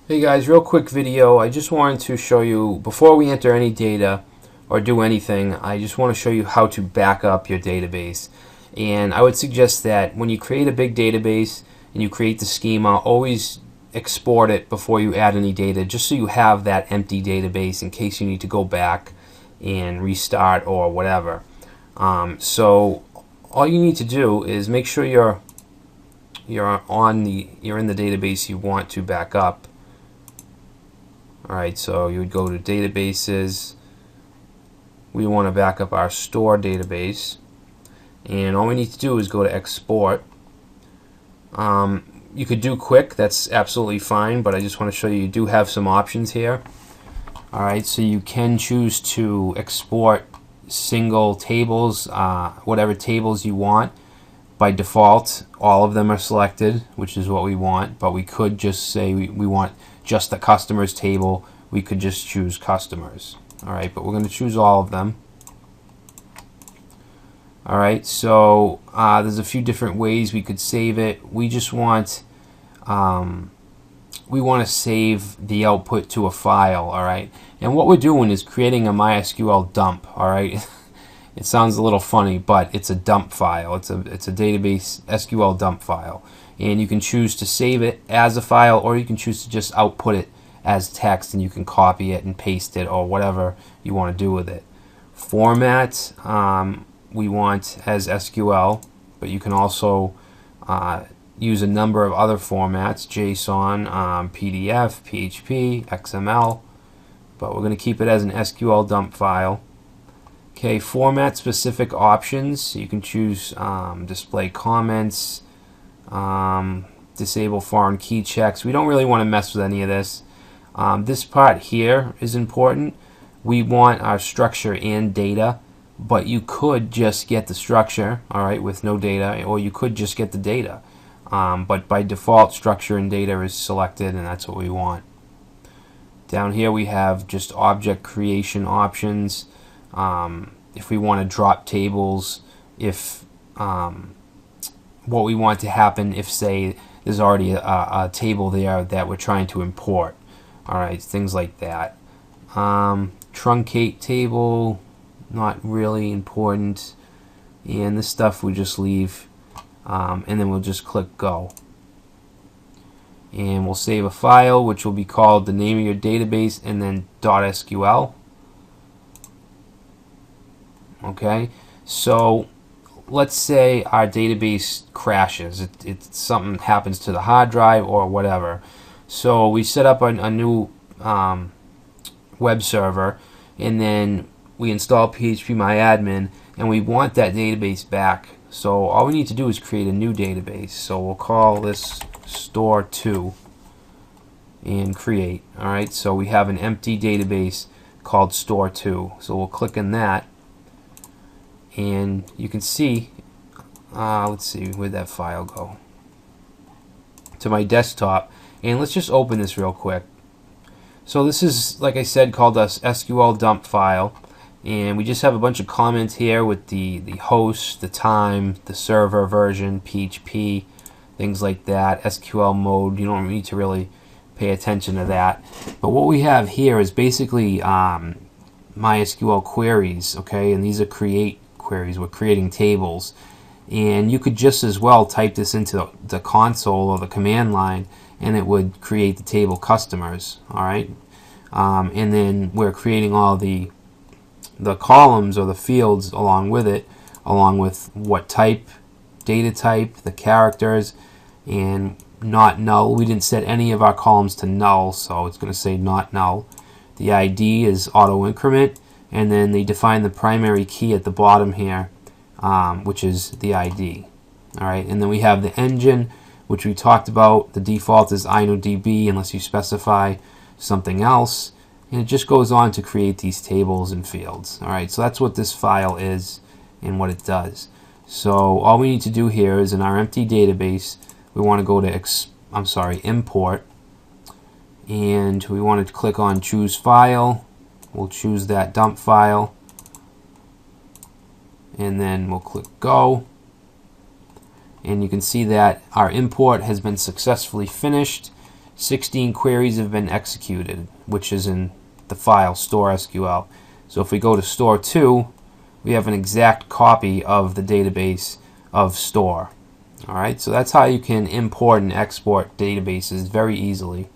Hey guys, real quick video. I just wanted to show you, before we enter any data or do anything, I just want to show you how to back up your database. And I would suggest that when you create a big database and you create the schema, always export it before you add any data, just so you have that empty database in case you need to go back and restart or whatever. So all you need to do is make sure you're in the database you want to back up. Alright, so you would go to databases. We want to back up our store database, and all we need to do is go to export. You could do quick, that's absolutely fine, but I just want to show you do have some options here. Alright, so you can choose to export single tables, whatever tables you want. By default, all of them are selected, which is what we want, but we could just say we want just the customers table. We could just choose customers. Alright, but we're going to choose all of them. Alright, so there's a few different ways we could save it. We just want to save the output to a file. Alright, and what we're doing is creating a MySQL dump. Alright. It sounds a little funny, but it's a dump file. It's a database SQL dump file, and you can choose to save it as a file, or you can choose to just output it as text, and you can copy it and paste it or whatever you want to do with it. Format we want as SQL, but you can also use a number of other formats: JSON, PDF, PHP, XML, but we're going to keep it as an SQL dump file. Okay, format specific options. You can choose display comments, disable foreign key checks. We don't really want to mess with any of this. This part here is important. We want our structure and data, but you could just get the structure, alright, with no data, or you could just get the data. But by default, structure and data is selected, and that's what we want. Down here we have just object creation options. If we want to drop tables, if what we want to happen if, say, there's already a table there that we're trying to import. Alright, things like that. Truncate table, not really important. And this stuff we just leave, and then we'll just click go. And we'll save a file, which will be called the name of your database and then .sql. Okay, so let's say our database crashes. Something happens to the hard drive or whatever. So we set up a new web server, and then we install phpMyAdmin, and we want that database back. So all we need to do is create a new database. So we'll call this store2 and create. Alright, so we have an empty database called store2. So we'll click on that. And you can see, let's see, where'd that file go? To my desktop. And let's just open this real quick. So this is, like I said, called a SQL dump file. And we just have a bunch of comments here with the host, the time, the server version, PHP, things like that, SQL mode. You don't need to really pay attention to that. But what we have here is basically MySQL queries, okay? And these are create queries. We're creating tables, and you could just as well type this into the console or the command line, and it would create the table customers. Alright, and then we're creating all the columns or the fields along with it, along with what type, data type, the characters, and not null. We didn't set any of our columns to null, so it's going to say not null. The ID is auto increment, and then they define the primary key at the bottom here, which is the ID. Alright, and then we have the engine, which we talked about. The default is InnoDB unless you specify something else, and it just goes on to create these tables and fields. Alright, so that's what this file is and what it does. So all we need to do here is in our empty database, we want to go to import, and we want to click on choose file. We'll choose that dump file, and then we'll click go, and you can see that our import has been successfully finished. 16 queries have been executed, which is in the file store SQL. So if we go to store 2, we have an exact copy of the database of store. Alright, so that's how you can import and export databases very easily.